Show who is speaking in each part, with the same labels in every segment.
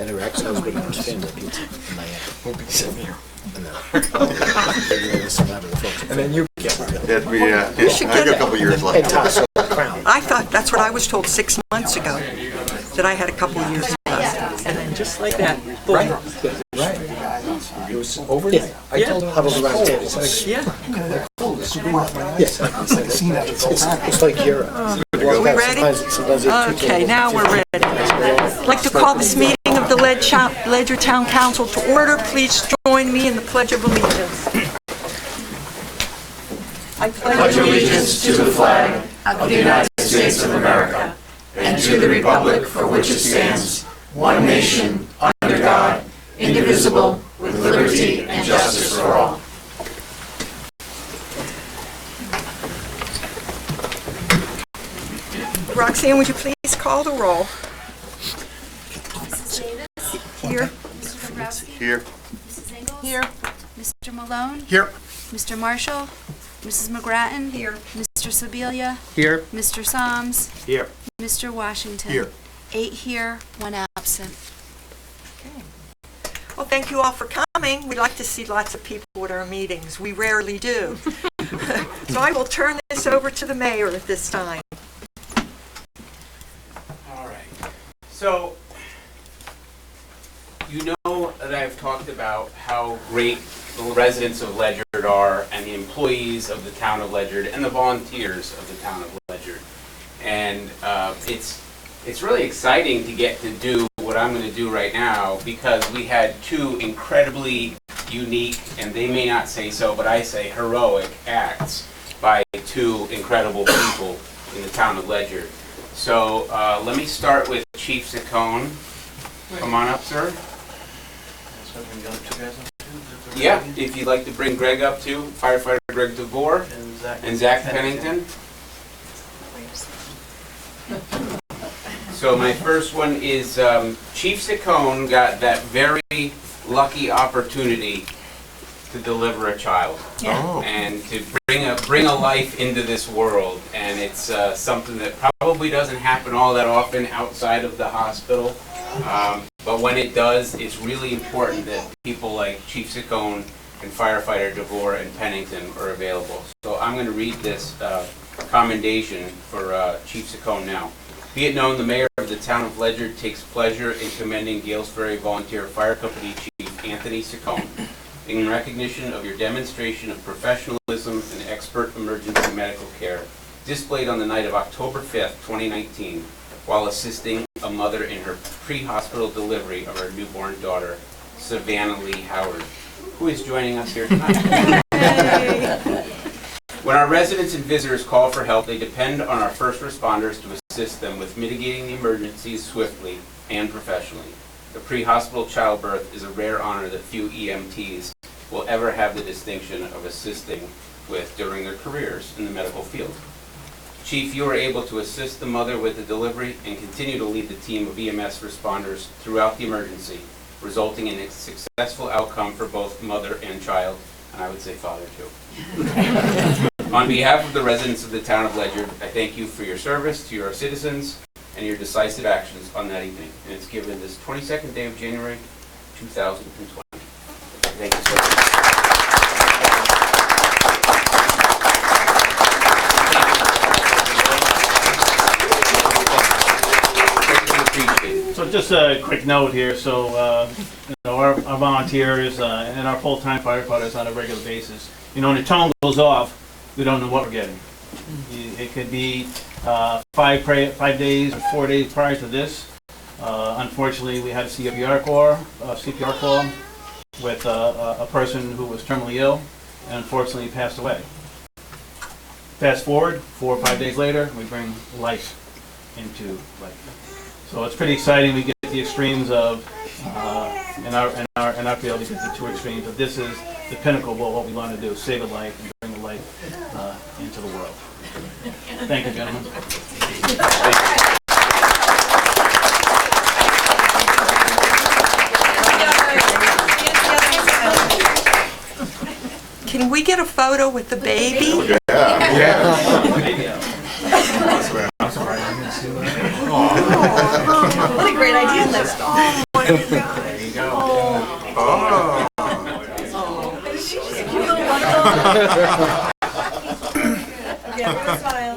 Speaker 1: and her ex-husband owns Family Pizza in Miami.
Speaker 2: We'll be sitting here.
Speaker 1: And then you get one.
Speaker 3: That'd be, I got a couple years
Speaker 1: And
Speaker 3: left.
Speaker 1: toss her a crown.
Speaker 4: I thought, that's what I was told 6 months ago, that I had a couple of years left. And then just like that, boom.
Speaker 1: Right. It was overnight. I told her huddled around the table. It's like,
Speaker 4: Yeah.
Speaker 1: yes, it's like you're.
Speaker 4: Are we ready? Okay, now we're ready. I'd like to call this meeting of the Ledger Town Council to order. Please join me in the Pledge of Allegiance. I pledge
Speaker 5: Allegiance to the flag of the United States of America and to the republic for which it stands, one nation, under God, indivisible, with liberty and justice for all.
Speaker 4: Roxanne, would you please call the roll?
Speaker 6: Mrs. Davis?
Speaker 4: Here.
Speaker 6: Mr. Dabrowski?
Speaker 3: Here.
Speaker 6: Mrs. Ingles?
Speaker 4: Here.
Speaker 6: Mr. Malone?
Speaker 2: Here.
Speaker 6: Mr. Marshall? Mrs. McGrattan?
Speaker 4: Here.
Speaker 6: Mr. Sibilia?
Speaker 2: Here.
Speaker 6: Mr. Soms?
Speaker 2: Here.
Speaker 6: Mr. Washington?
Speaker 2: Here.
Speaker 6: 8 here, 1 absent.
Speaker 4: Okay. Well, thank you all for coming. We like to see lots of people at our meetings. We rarely do. So I will turn this over to the mayor at this time.
Speaker 7: All right. So, you know that I've talked about how great the residents of Ledyard are, and the employees of the town of Ledyard, and the volunteers of the town of Ledyard. And it's really exciting to get to do what I'm going to do right now, because we had 2 incredibly unique, and they may not say so, but I say heroic acts by 2 incredible people in the town of Ledyard. So let me start with Chief Saccone. Come on up, sir. Yeah, if you'd like to bring Greg up too, firefighter Greg DeVore and Zach Pennington. So my first one is Chief Saccone got that very lucky opportunity to deliver a child.
Speaker 3: Oh.
Speaker 7: And to bring a life into this world, and it's something that probably doesn't happen all that often outside of the hospital, but when it does, it's really important that people like Chief Saccone and firefighter DeVore and Pennington are available. So I'm going to read this commendation for Chief Saccone now. Be it known, the mayor of the town of Ledyard takes pleasure in commending Galesbury Volunteer Fire Company Chief Anthony Saccone in recognition of your demonstration of professionalism and expert emergency medical care displayed on the night of October 5th, 2019, while assisting a mother in her pre-hospital delivery of her newborn daughter, Savannah Lee Howard, who is joining us here tonight. When our residents and visitors call for help, they depend on our first responders to assist them with mitigating the emergencies swiftly and professionally. The pre-hospital childbirth is a rare honor that few EMTs will ever have the distinction of assisting with during their careers in the medical field. Chief, you were able to assist the mother with the delivery and continue to lead the team of EMS responders throughout the emergency, resulting in a successful outcome for both mother and child, and I would say father too. On behalf of the residents of the town of Ledyard, I thank you for your service to your citizens and your decisive actions on that evening. And it's given this 22nd day of January, 2020. Thank you so much.
Speaker 8: So just a quick note here. So our volunteers and our full-time firefighters on a regular basis, when the tone goes off, we don't know what we're getting. It could be 5 days or 4 days prior to this. Unfortunately, we had a CPR call with a person who was terminally ill and unfortunately passed away. Fast forward 4 or 5 days later, we bring life into life. So it's pretty exciting. We get the extremes of in our field. We get the 2 extremes. But this is the pinnacle of what we want to do: save a life and bring a life into the world. Thank you, gentlemen.
Speaker 4: Can we get a photo with the baby?
Speaker 3: Yeah.
Speaker 6: What a great idea, Liz.
Speaker 7: There you go.
Speaker 3: Oh.
Speaker 4: Yeah, we're gonna smile.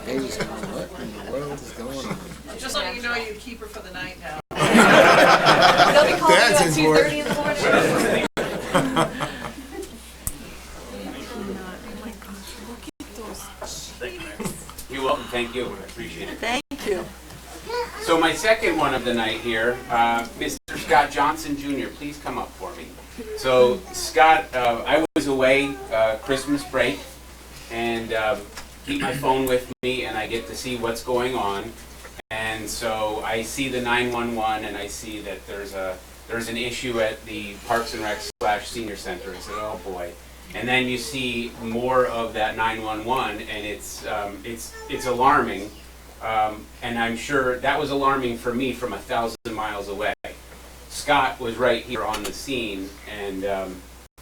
Speaker 1: Baby's going, what in the world is going on?
Speaker 2: Just letting you know you keep her for the night now.
Speaker 6: They'll be calling you
Speaker 3: Dad's
Speaker 6: at
Speaker 3: in for it.
Speaker 6: 2:30 in the morning.
Speaker 7: You're welcome. Thank you. I appreciate it.
Speaker 4: Thank you.
Speaker 7: So my second one of the night here, Mr. Scott Johnson Jr., please come up for me. So Scott, I was away Christmas break, and keep my phone with me, and I get to see what's going on. And so I see the 911, and I see that there's an issue at the Parks and Rec / Senior Center. I said, oh boy. And then you see more of that 911, and it's alarming. And I'm sure that was alarming for me from 1,000 miles away. Scott was right here on the scene, and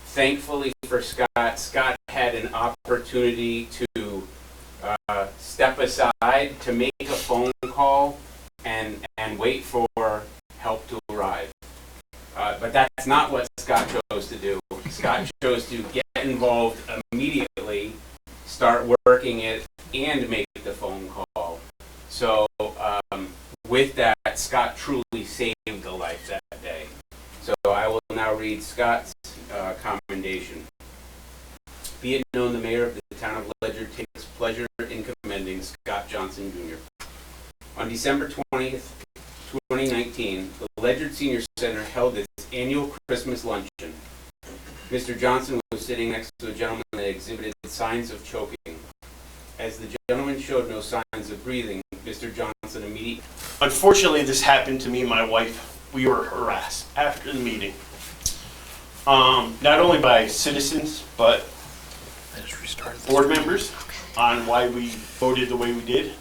Speaker 7: thankfully for Scott, Scott had an opportunity to step aside to make a phone call and wait for help to arrive. But that's not what Scott chose to do. Scott chose to get involved immediately, start working it, and make the phone call. So with that, Scott truly saved a life that day. So I will now read Scott's commendation. Be it known, the mayor of the town of Ledyard takes pleasure in commending Scott Johnson Jr. On December 20th, 2019, the Ledyard Senior Center held its annual Christmas luncheon. Mr. Johnson was sitting next to a gentleman that exhibited signs of choking. As the gentleman showed no signs of breathing, Mr. Johnson immediately...
Speaker 9: Unfortunately, this happened to me and my wife. We were harassed after the meeting. Not only by citizens, but board members on why we voted the way we did.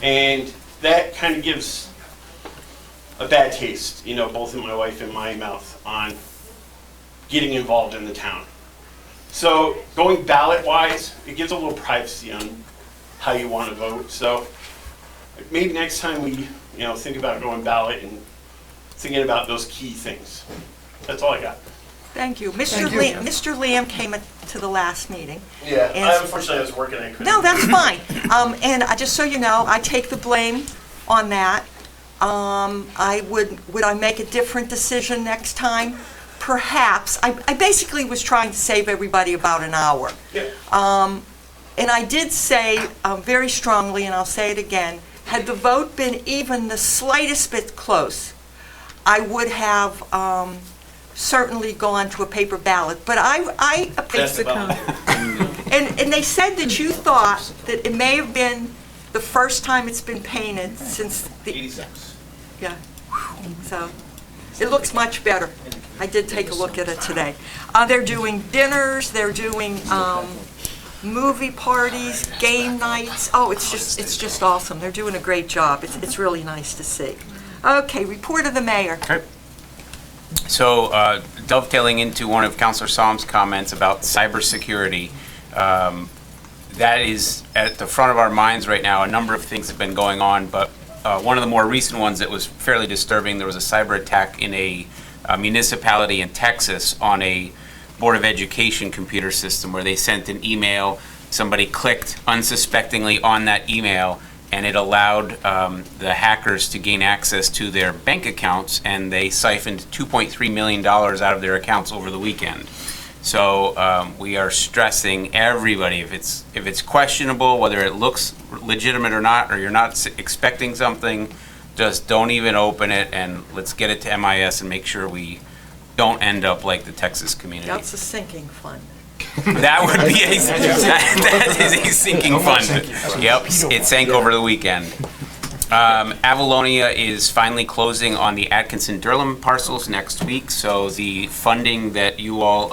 Speaker 9: And that kind of gives a bad taste, you know, both in my wife and my mouth on getting involved in the town. So going ballot-wise, it gives a little privacy on how you want to vote. So maybe next time we, think about going ballot and thinking about those key things. That's all I got.
Speaker 4: Thank you. Mr. Liam came to the last meting.
Speaker 9: Yeah,
Speaker 4: And-
Speaker 9: unfortunately I was working. I couldn't.
Speaker 4: No, that's fine. And just so you know, I take the blame on that. Would I make a different decision next time? Perhaps. I basically was trying to save everybody about an hour.
Speaker 9: Yeah.
Speaker 4: And I did say very strongly, and I'll say it again, had the vote been even the slightest bit close, I would have certainly gone to a paper ballot. But I
Speaker 9: That's about it.
Speaker 4: and they said that you thought that it may have been the first time it's been painted since the...
Speaker 7: 86.
Speaker 4: Yeah. So it looks much better. I did take a look at it today. They're doing dinners, they're doing movie parties, game nights. Oh, it's just awesome. They're doing a great job. It's really nice to see. Okay, report of the mayor.
Speaker 7: Okay. So dovetailing into one of Councilor Salm's comments about cybersecurity, that is at the front of our minds right now. A number of things have been going on, but one of the more recent ones that was fairly disturbing, there was a cyber attack in a municipality in Texas on a Board of Education computer system where they sent an email, somebody clicked unsuspectingly on that email, and it allowed the hackers to gain access to their bank accounts, and they siphoned $2.3 million out of their accounts over the weekend. So we are stressing everybody, if it's questionable, whether it looks legitimate or not, or you're not expecting something, just don't even open it, and let's get it to MIS and make sure we don't end up like the Texas community.
Speaker 4: That's a sinking fund.
Speaker 7: That would be that is a sinking fund. Yep, it sank over the weekend. Avalonia is finally closing on the Atkinson-Durham parcels next week, so the funding that you all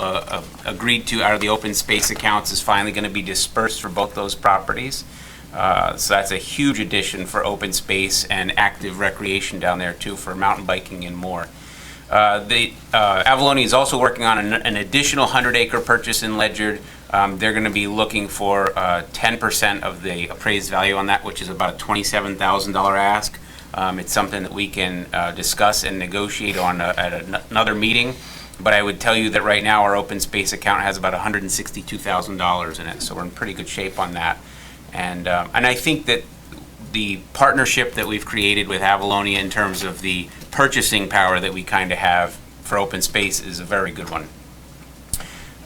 Speaker 7: agreed to out of the open space accounts is finally going to be dispersed for both those properties. So that's a huge addition for open space and active recreation down there too, for mountain biking and more. Avalonia is also working on an additional 100-acre purchase in Ledyard. They're going to be looking for 10% of the appraised value on that, which is about a $27,000 ask. It's something that we can discuss and negotiate on at another meeting. But I would tell you that right now our open space account has about $162,000 in it, so we're in pretty good shape on that. And I think that the partnership that we've created with Avalonia in terms of the purchasing power that we kind of have for open space is a very good one.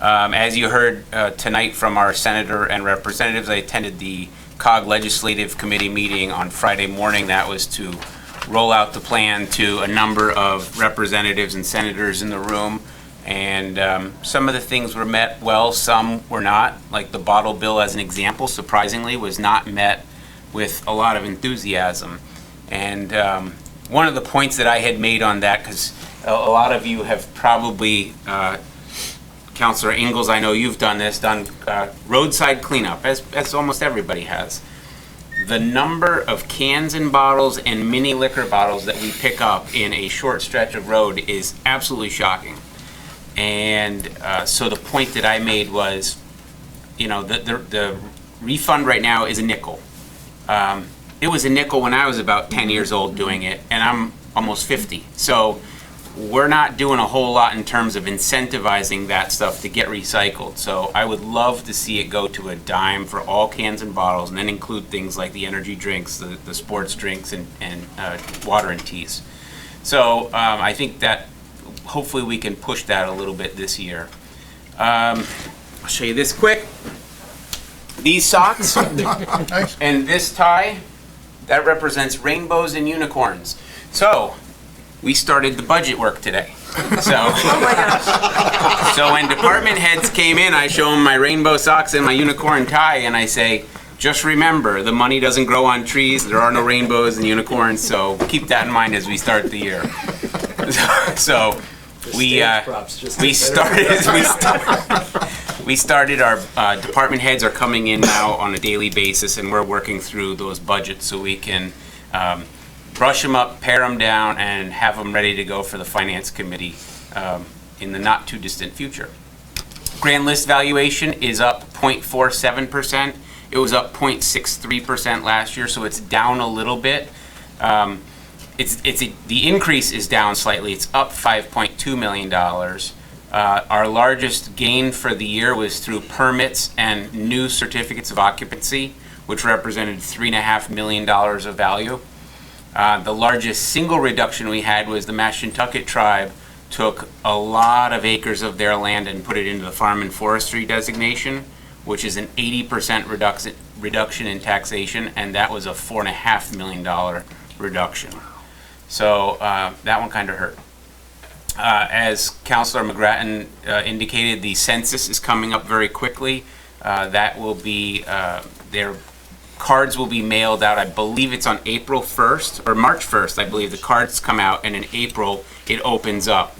Speaker 7: As you heard tonight from our senator and representatives, I attended the COG Legislative Committee meeting on Friday morning. That was to roll out the plan to a number of representatives and senators in the room. And some of the things were met well, some were not. Like the bottle bill, as an example, surprisingly, was not met with a lot of enthusiasm. And one of the points that I had made on that, because a lot of you have probably, Councilor Ingalls, I know you've done this, roadside cleanup, as almost everybody has. The number of cans and bottles and mini liquor bottles that we pick up in a short stretch of road is absolutely shocking. And so the point that I made was, you know, the refund right now is a nickel. It was a nickel when I was about 10 years old doing it, and I'm almost 50. So we're not doing a whole lot in terms of incentivizing that stuff to get recycled. So I would love to see it go to a dime for all cans and bottles, and then include things like the energy drinks, the sports drinks, and water and teas. So I think that hopefully we can push that a little bit this year. I'll show you this quick. These socks and this tie, that represents rainbows and unicorns. So we started the budget work today. So, so when department heads came in, I show them my rainbow socks and my unicorn tie, and I say, just remember, the money doesn't grow on trees. There are no rainbows and unicorns, so keep that in mind as we start the year. So we started our department heads are coming in now on a daily basis, and we're working through those budgets so we can brush them up, pare them down, and have them ready to go for the Finance Committee in the not too distant future. Grand list valuation is up 0.47%. It was up 0.63% last year, so it's down a little bit. The increase is down slightly. It's up $5.2 million. Our largest gain for the year was through permits and new certificates of occupancy, which represented $3.5 million of value. The largest single reduction we had was the Mashantucket tribe took a lot of acres of their land and put it into the farm and forestry designation, which is an 80% reduction in taxation, and that was a $4.5 million reduction. So that one kind of hurt. As Councilor McGrattan indicated, the census is coming up very quickly. That will be, their cards will be mailed out. I believe it's on April 1st or March 1st. I believe the cards come out, and in April it opens up.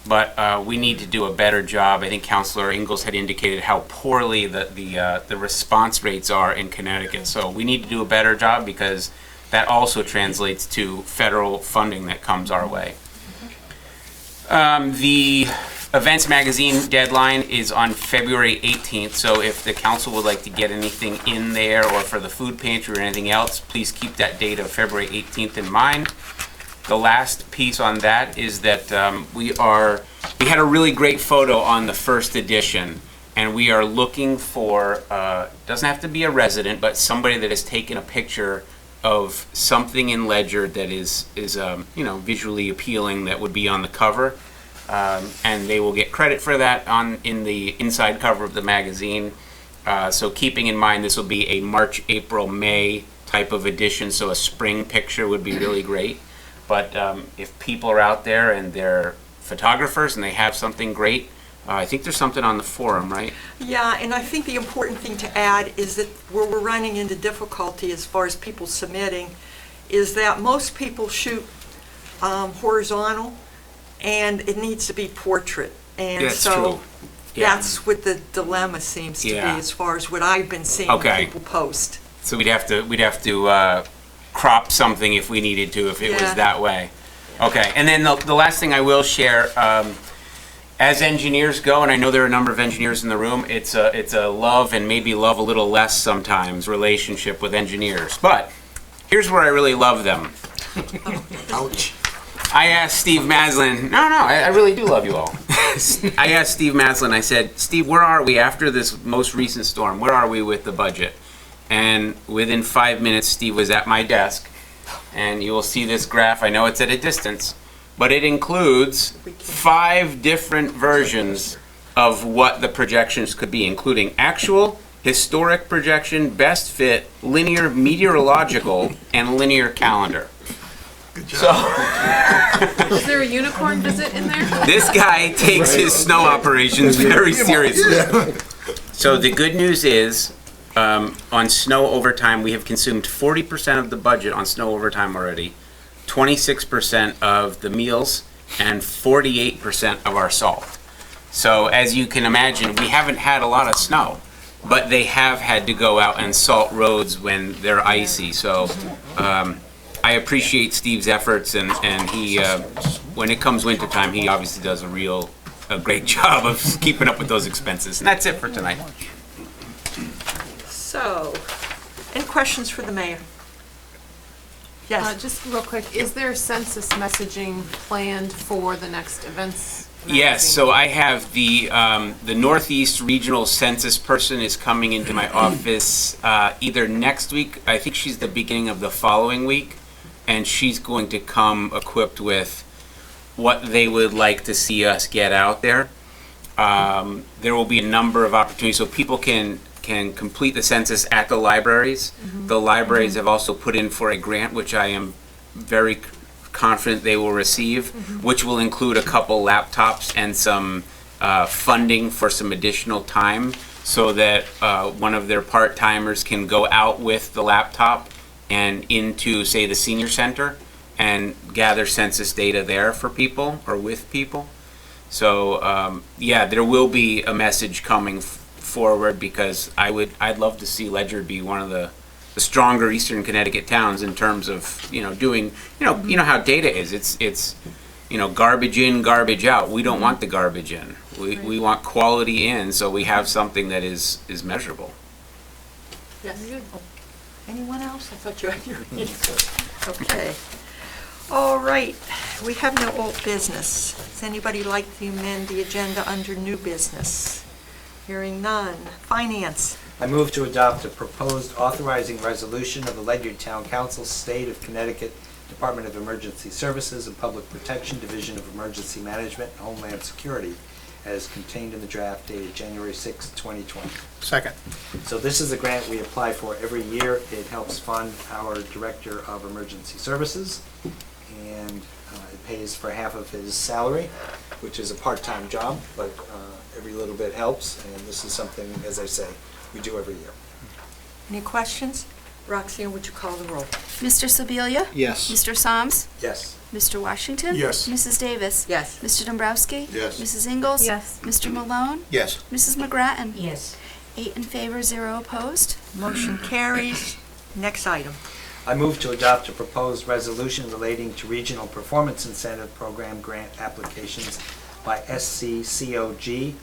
Speaker 7: But we need to do a better job. I think Councilor Ingalls had indicated how poorly the response rates are in Connecticut. So we need to do a better job, because that also translates to federal funding that comes our way. The Events Magazine deadline is on February 18th, so if the council would like to get anything in there, or for the food pantry or anything else, please keep that date of February 18th in mind. The last piece on that is that we had a really great photo on the first edition, and we are looking for, doesn't have to be a resident, but somebody that has taken a picture of something in Ledyard that is you know, visually appealing, that would be on the cover, and they will get credit for that in the inside cover of the magazine. So keeping in mind this will be a March, April, May type of edition, so a spring picture would be really great. But if people are out there and they're photographers and they have something great, I think there's something on the forum, right?
Speaker 4: Yeah, and I think the important thing to add is that where we're running into difficulty as far as people submitting is that most people shoot horizontal, and it needs to be portrait. And
Speaker 7: That's
Speaker 4: so
Speaker 7: true. Yeah.
Speaker 4: that's what the dilemma seems to
Speaker 7: Yeah.
Speaker 4: be as far as what I've been seeing
Speaker 7: Okay.
Speaker 4: people post.
Speaker 7: So we'd have to crop something if we needed to, if it was
Speaker 4: Yeah.
Speaker 7: that way. Okay, and then the last thing I will share, as engineers go, and I know there are a number of engineers in the room, it's a love, and maybe love a little less sometimes, relationship with engineers. But here's where I really love them.
Speaker 1: Ouch.
Speaker 7: I asked Steve Maslin, I really do love you all. I asked Steve Maslin, I said, Steve, where are we after this most recent storm? Where are we with the budget? And within 5 minutes, Steve was at my desk. And you will see this graph. I know it's at a distance, but it includes 5 different versions of what the projections could be, including actual, historic projection, best fit, linear meteorological, and linear calendar. So
Speaker 6: Is there a unicorn visit in there?
Speaker 7: this guy takes his snow operations very seriously. So the good news is, on snow overtime, we have consumed 40% of the budget on snow overtime already, 26% of the meals, and 48% of our salt. So as you can imagine, we haven't had a lot of snow, but they have had to go out and salt roads when they're icy. So I appreciate Steve's efforts, and he, when it comes wintertime, he obviously does a great job of keeping up with those expenses. And that's it for tonight.
Speaker 4: So, any questions for the mayor? Yes.
Speaker 6: Just real quick, is there census messaging planned for the next events?
Speaker 7: Yes, so I have the Northeast Regional Census person is coming into my office either next week, I think she's the beginning of the following week, and she's going to come equipped with what they would like to see us get out there. There will be a number of opportunities, so people can complete the census at the libraries. The libraries have also put in for a grant, which I am very confident they will receive, which will include a couple laptops and some funding for some additional time, so that one of their part-timers can go out with the laptop and into, say, the senior center and gather census data there for people or with people. So yeah, there will be a message coming forward, because I'd love to see Ledyard be one of the stronger Eastern Connecticut towns in terms of doing you know how data is. It's garbage in, garbage out. We don't want the garbage in. We want quality in, so we have something that is measurable.
Speaker 4: Yes. Anyone else? I thought you had your hand. Okay. All right. We have no old business. Does anybody like to amend the agenda under new business? Hearing none. Finance.
Speaker 1: I move to adopt a proposed authorizing resolution of the Ledyard Town Council, State of Connecticut, Department of Emergency Services and Public Protection, Division of Emergency Management and Homeland Security, as contained in the draft dated January 6, 2020.
Speaker 10: Second.
Speaker 1: So this is a grant we apply for every year. It helps fund our Director of Emergency Services, and it pays for half of his salary, which is a part-time job, but every little bit helps, and this is something, as I say, we do every year.
Speaker 4: Any questions? Roxanne, would you call the roll?
Speaker 5: Mr. Sebelia?
Speaker 10: Yes.
Speaker 5: Mr. Soms?
Speaker 1: Yes.
Speaker 5: Mr. Washington?
Speaker 10: Yes.
Speaker 5: Mrs. Davis?
Speaker 4: Yes.
Speaker 5: Mr. Dombrowski?
Speaker 3: Yes.
Speaker 5: Mrs. Ingles?
Speaker 6: Yes.
Speaker 5: Mr. Malone?
Speaker 10: Yes.
Speaker 5: Mrs. McGrattan?
Speaker 6: Yes.
Speaker 5: 8 in favor, 0 opposed.
Speaker 4: Motion carries. Next item.
Speaker 1: I move to adopt a proposed resolution relating to Regional Performance Incentive Program grant applications by SCCOG,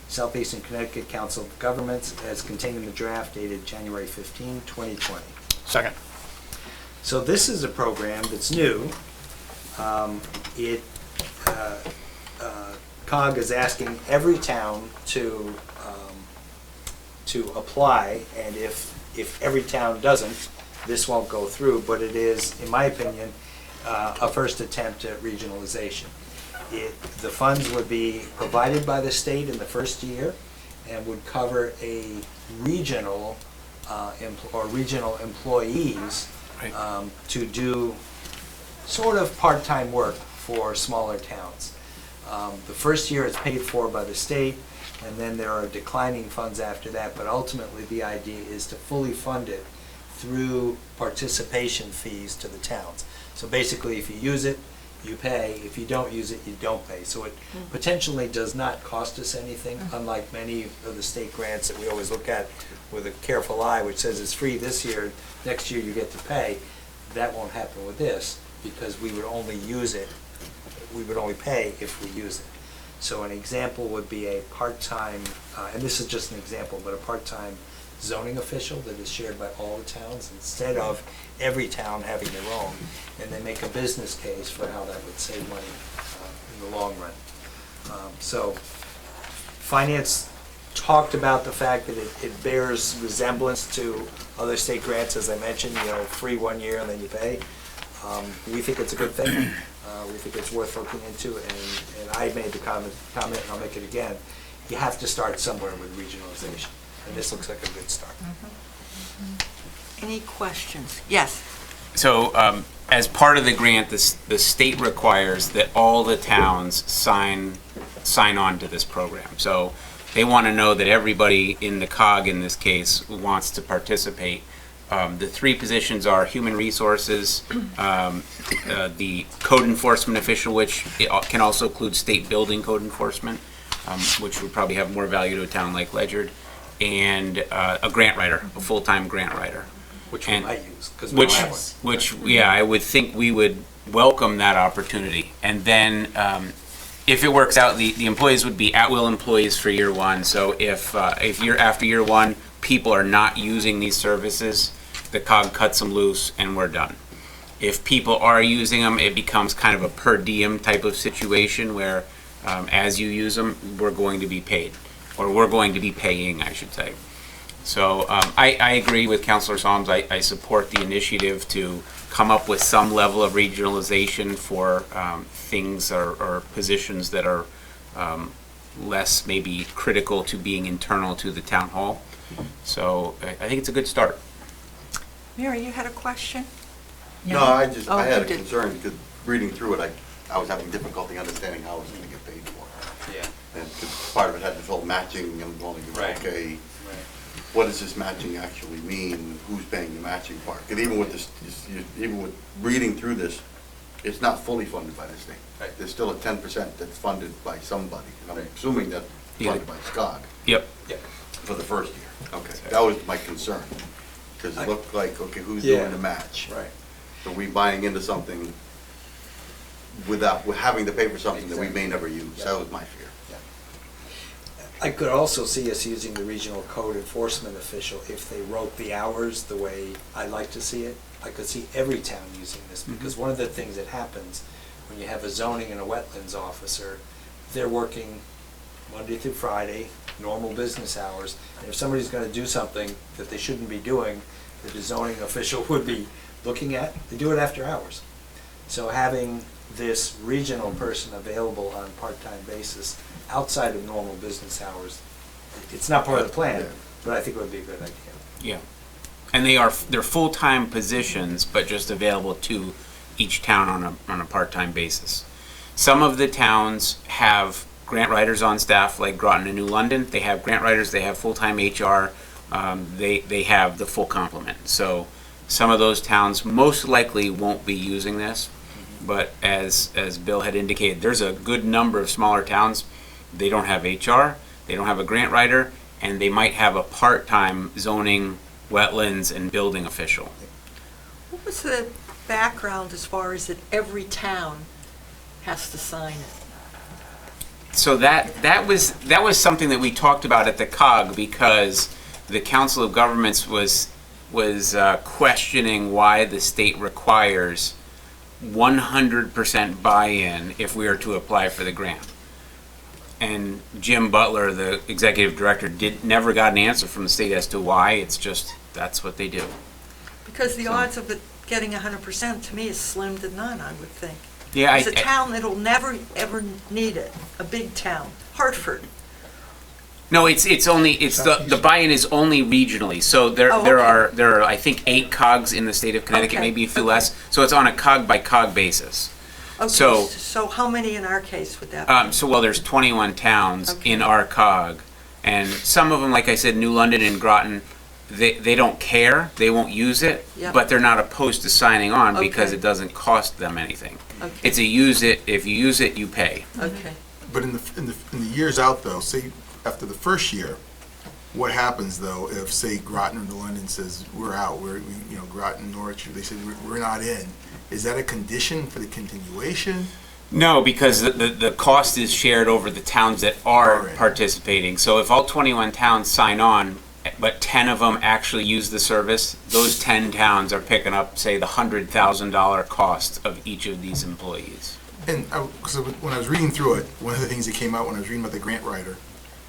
Speaker 1: Southeastern Connecticut Council of Governments, as contained in the draft dated January 15, 2020.
Speaker 10: Second.
Speaker 1: So this is a program that's new. COG is asking every town to apply, and if every town doesn't, this won't go through, but it is, in my opinion, a first attempt at regionalization. The funds would be provided by the state in the first year and would cover a regional regional employees to do sort of part-time work for smaller towns. The first year is paid for by the state, and then there are declining funds after that, but ultimately the idea is to fully fund it through participation fees to the towns. So basically, if you use it, you pay. If you don't use it, you don't pay. So it potentially does not cost us anything, unlike many of the state grants that we always look at with a careful eye, which says it's free this year, next year you get to pay. That won't happen with this, because we would only use it, we would only pay if we use it. So an example would be a part-time, and this is just an example, but a part-time zoning official that is shared by all the towns, instead of every town having their own, and they make a business case for how that would save money in the long run. So, Finance talked about the fact that it bears resemblance to other state grants, as I mentioned, free 1 year and then you pay. We think it's a good thing. We think it's worth looking into, and I made the comment, and I'll make it again. You have to start somewhere with regionalization, and this looks like a good start.
Speaker 4: Any questions? Yes.
Speaker 7: So, as part of the grant, the state requires that all the towns sign on to this program. So, they want to know that everybody in the COG, in this case, wants to participate. The three positions are human resources, the code enforcement official, which can also include state building code enforcement, which would probably have more value to a town like Ledyard, and a grant writer, a full-time grant writer.
Speaker 1: Which we might use, because we don't have one.
Speaker 7: Which, yeah, I would think we would welcome that opportunity. And then, if it works out, the employees would be at-will employees for year one. So if after year one, people are not using these services, the COG cuts them loose and we're done. If people are using them, it becomes kind of a per diem type of situation where as you use them, we're going to be paid, or we're going to be paying, I should say. So I agree with Councilor Solms. I support the initiative to come up with some level of regionalization for things or positions that are less maybe critical to being internal to the town hall. So I think it's a good start.
Speaker 4: Mary, you had a question?
Speaker 3: No, I had
Speaker 4: you
Speaker 3: a
Speaker 4: did.
Speaker 3: concern because reading through it, I was having difficulty understanding how I was going to get paid for it.
Speaker 1: Yeah.
Speaker 3: And 'cause part of it had this whole matching and going,
Speaker 1: Right.
Speaker 3: okay, what does this matching actually mean? Who's paying the matching part? And even with this, even with reading through this, it's not fully funded by the state.
Speaker 1: Right.
Speaker 3: There's still a 10% that's funded by somebody. And I'm assuming that's funded by SCOG
Speaker 7: Yep.
Speaker 1: Yeah.
Speaker 3: for the first year. Okay, that was my concern. Because it looked like, okay, who's
Speaker 1: Yeah.
Speaker 3: doing the match?
Speaker 1: Right.
Speaker 3: Are we buying into something without, we're having to pay for something that we may never use?
Speaker 1: Yeah.
Speaker 3: That was my fear.
Speaker 1: I could also see us using the regional code enforcement official if they wrote the hours the way I like to see it. I could see every town using this, because one of the things that happens when you have a zoning and a wetlands officer, they're working Monday through Friday, normal business hours, and if somebody's gonna do something that they shouldn't be doing, that the zoning official would be looking at, they do it after hours. So having this regional person available on a part-time basis outside of normal business hours, it's not part of the plan,
Speaker 3: Yeah.
Speaker 1: but I think it would be a good idea.
Speaker 7: Yeah. And they're full-time positions, but just available to each town on a part-time basis. Some of the towns have grant writers on staff, like Groton and New London. They have grant writers, they have full-time HR, they have the full complement. So some of those towns most likely won't be using this, but as Bill had indicated, there's a good number of smaller towns. They don't have HR, they don't have a grant writer, and they might have a part-time zoning, wetlands, and building official.
Speaker 4: What was the background as far as that every town has to sign it?
Speaker 7: So that was something that we talked about at the COG, because the Council of Governments was questioning why the state requires 100% buy-in if we are to apply for the grant. And Jim Butler, the executive director, never got an answer from the state as to why. It's just, that's what they do.
Speaker 4: Because the odds of it getting 100% to me is slim to none, I would think.
Speaker 7: Yeah,
Speaker 4: It's a town that'll never, ever need it, a big town, Hartford.
Speaker 7: No, it's the buy-in is only regionally. So there
Speaker 4: Oh,
Speaker 7: there are I think 8 COGs in the state of Connecticut,
Speaker 4: Okay,
Speaker 7: maybe a few
Speaker 4: okay.
Speaker 7: less. So it's on a COG by COG basis.
Speaker 4: Okay,
Speaker 7: So-
Speaker 4: so how many in our case would that be?
Speaker 7: So there's 21 towns
Speaker 4: Okay.
Speaker 7: in our COG, and some of them, like I said, New London and Groton, they don't care, they won't use it,
Speaker 4: Yep.
Speaker 7: but they're not opposed to signing on because
Speaker 4: Okay.
Speaker 7: it doesn't cost them anything.
Speaker 4: Okay.
Speaker 7: It's a use it. If you use it, you pay.
Speaker 4: Okay.
Speaker 10: But in the years out though, say after the first year, what happens though if say Groton or New London says we're out, Groton, Norwich, they say we're not in? Is that a condition for the continuation?
Speaker 7: No, because the cost is shared over the towns that are
Speaker 10: Alright.
Speaker 7: participating. So if all 21 towns sign on, but 10 of them actually use the service, those 10 towns are picking up, say, the $100,000 cost of each of these employees.
Speaker 10: And because when I was reading through it, one of the things that came out when I was reading about the grant writer,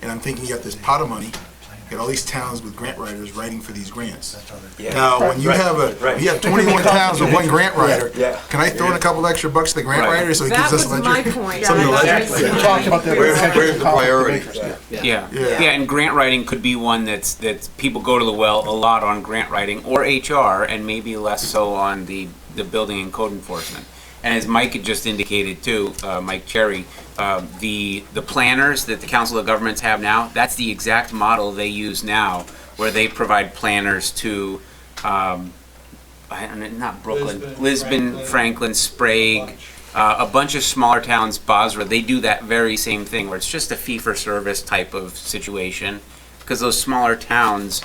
Speaker 10: and I'm thinking you got this pot of money, you got all these towns with grant writers writing for these grants.
Speaker 1: Yeah.
Speaker 10: Now, when you have you have 21 towns with one grant writer,
Speaker 1: Yeah.
Speaker 10: can I throw in a couple extra bucks to the grant writer so he gives
Speaker 6: That
Speaker 10: us
Speaker 6: was
Speaker 10: ledger?
Speaker 6: my point.
Speaker 10: Something to ledger?
Speaker 6: Exactly.
Speaker 5: We talked about that.
Speaker 3: Where's the priority?
Speaker 7: Yeah.
Speaker 10: Yeah.
Speaker 7: And grant writing could be one that's people go to the well a lot on grant writing or HR, and maybe less so on the building and code enforcement. And as Mike had just indicated too, Mike Cherry, the planners that the Council of Governments have now, that's the exact model they use now, where they provide planners to, not Brooklyn, Lisbon, Franklin, Sprague, a bunch of smaller towns, Basra, they do that very same thing, where it's just a fee-for-service type of situation, because those smaller towns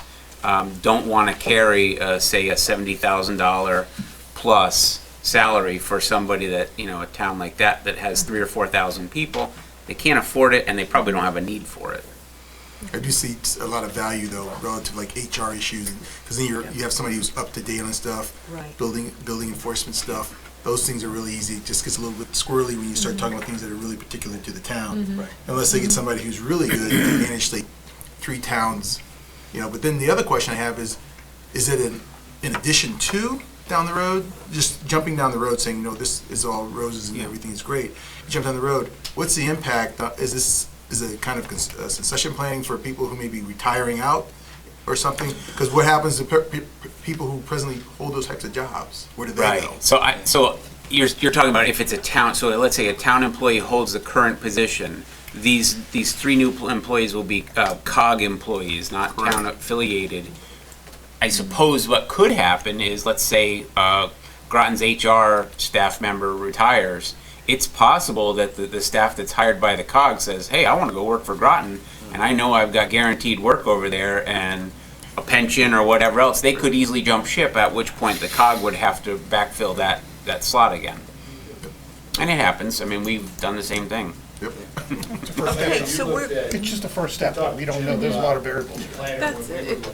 Speaker 7: don't want to carry, say, a $70,000 plus salary for somebody that, a town like that has 3,000 or 4,000 people. They can't afford it, and they probably don't have a need for it.
Speaker 10: I do see a lot of value though, relative to like HR issues, because then you have somebody who's up to date on stuff,
Speaker 4: Right.
Speaker 10: building enforcement stuff. Those things are really easy. It just gets a little bit squirrely when you start talking about things that are really particular to the town.
Speaker 1: Right.
Speaker 10: Unless they get somebody who's really good and manage like 3 towns, But then the other question I have is it in addition to down the road, just jumping down the road saying, this is all roses and everything is great. You jump down the road, what's the impact? Is it kind of succession planning for people who may be retiring out or something? Because what happens to people who presently hold those types of jobs? Where do they go?
Speaker 7: So you're talking about if it's a town. So let's say a town employee holds the current position. These 3 new employees will be COG employees, not town affiliated. I suppose what could happen is, let's say Groton's HR staff member retires. It's possible that the staff that's hired by the COG says, hey, I want to go work for Groton, and I know I've got guaranteed work over there and a pension or whatever else. They could easily jump ship, at which point the COG would have to backfill that slot again. And it happens. I mean, we've done the same thing.
Speaker 10: Yep.
Speaker 4: Okay, so we're,
Speaker 5: It's just the first step. We don't know. There's a lot of variables.
Speaker 6: That's it.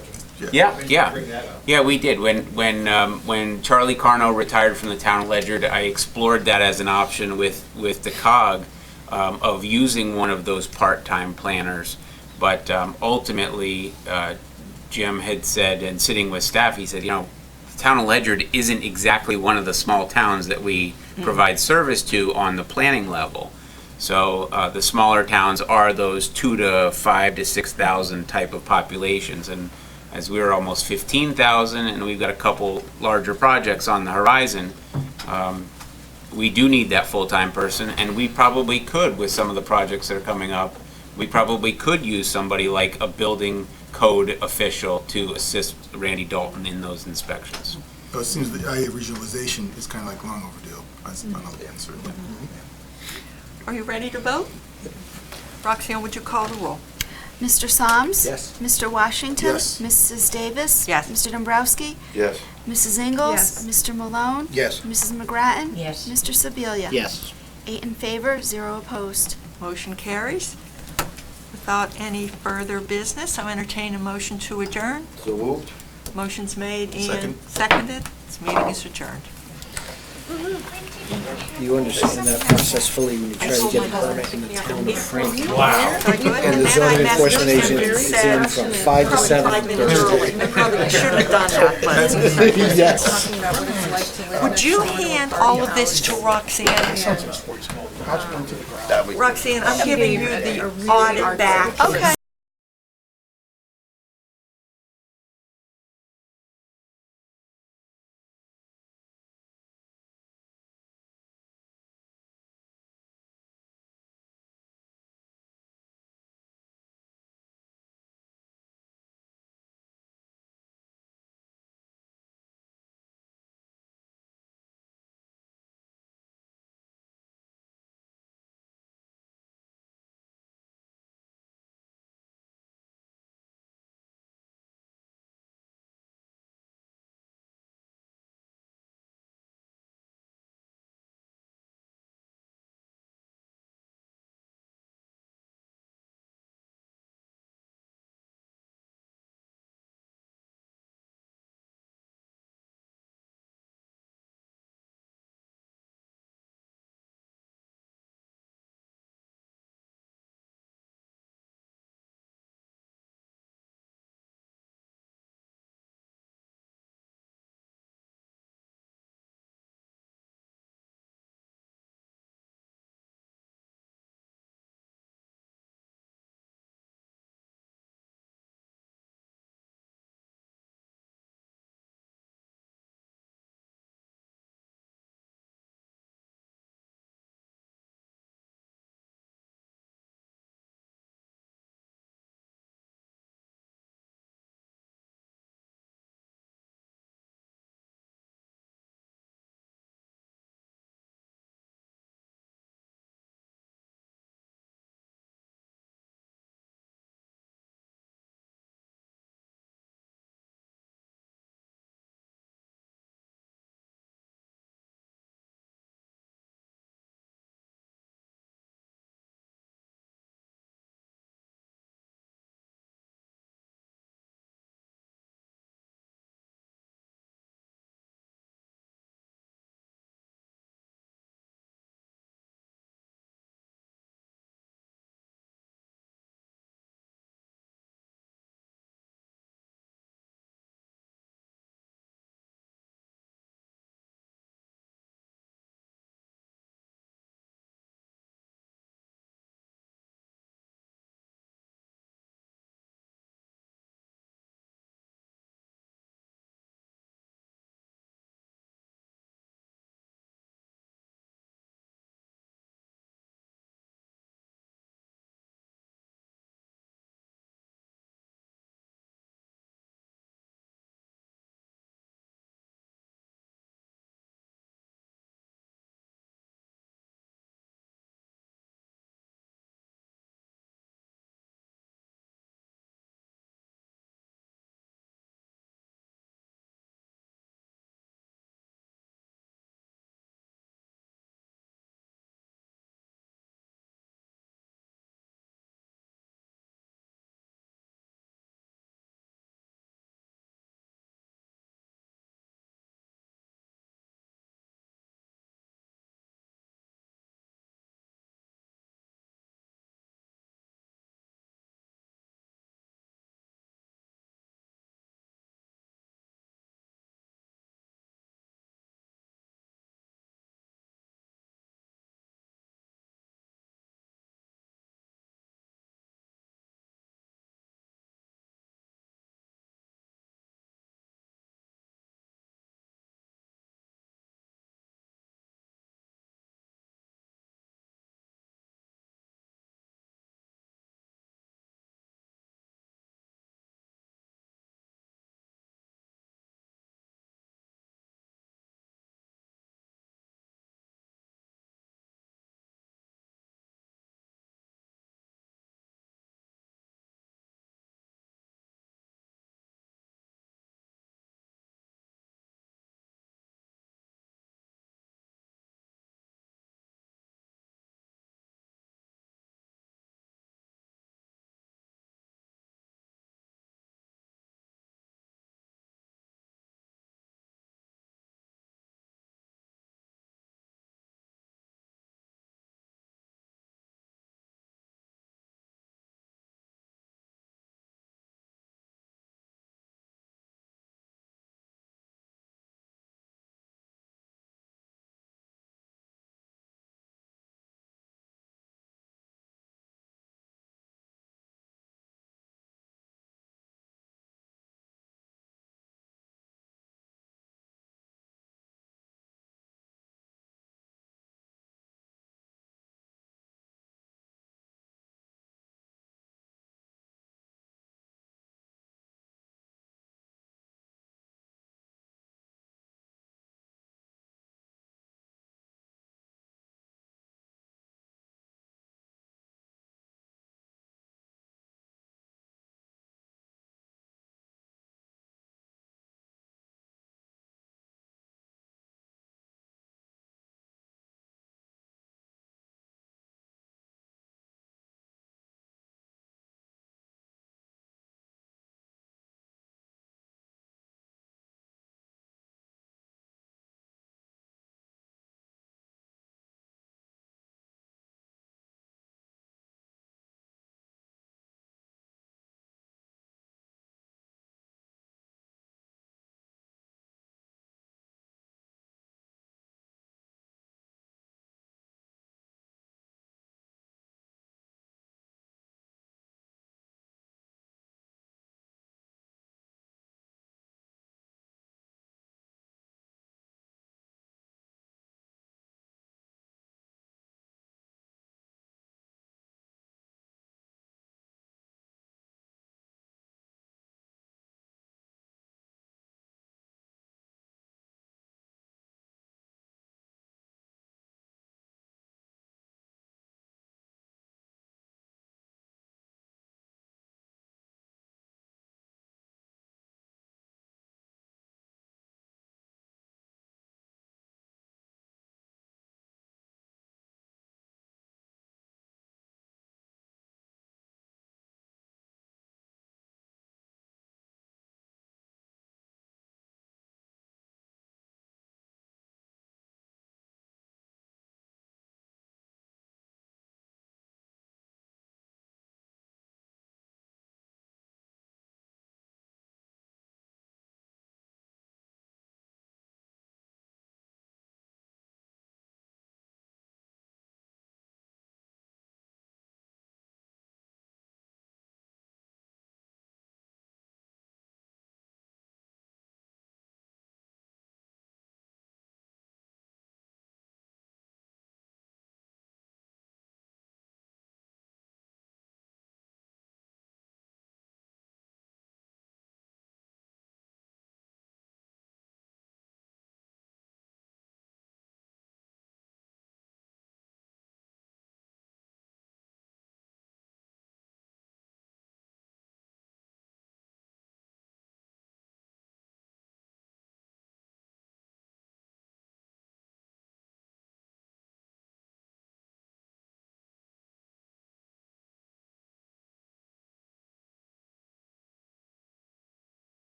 Speaker 7: Yeah, we did. When Charlie Carno retired from the town of Ledyard, I explored that as an option with the COG of using one of those part-time planners. But ultimately, Jim had said, and sitting with staff, he said, the town of Ledyard isn't exactly one of the small towns that we provide service to on the planning level. So the smaller towns are those 2,000 to 5,000 to 6,000 type of populations, and as we're almost 15,000 and we've got a couple larger projects on the horizon, we do need that full-time person, and we probably could, with some of the projects that are coming up, we probably could use somebody like a building code official to assist Randy Dalton in those inspections.
Speaker 10: So it seems the idea of regionalization is kind of like long overdue on all the ends, certainly.
Speaker 4: are you ready to vote? Roxanne, would you call the roll?
Speaker 11: Mr. Soms?
Speaker 1: Yes.
Speaker 11: Mr. Washington?
Speaker 10: Yes.
Speaker 11: Mrs. Davis?
Speaker 4: Yes.
Speaker 11: Mr. Dombrowski?
Speaker 3: Yes.
Speaker 11: Mrs. Ingles?
Speaker 6: Yes.
Speaker 11: Mr. Malone?
Speaker 5: Yes.
Speaker 11: Mrs. McGrattan?
Speaker 2: Yes.
Speaker 11: Mr. Sebelia?
Speaker 5: Yes.
Speaker 11: 8 in favor, 0 opposed.
Speaker 4: Motion carries. Without any further business, I'll entertain a motion to adjourn.
Speaker 3: So moved?
Speaker 4: Motion's made and
Speaker 10: Second.
Speaker 4: seconded. This meeting is adjourned.
Speaker 12: You understand that process fully when you try to get a permit in the town of Franklin.
Speaker 4: And
Speaker 12: the zoning enforcement agent is in from 5 to 7 Thursday.
Speaker 4: I probably shouldn't have done that, but.
Speaker 12: Yes.
Speaker 4: Would you hand all of this to Roxanne? Roxanne, I'm giving you the audit back. Okay.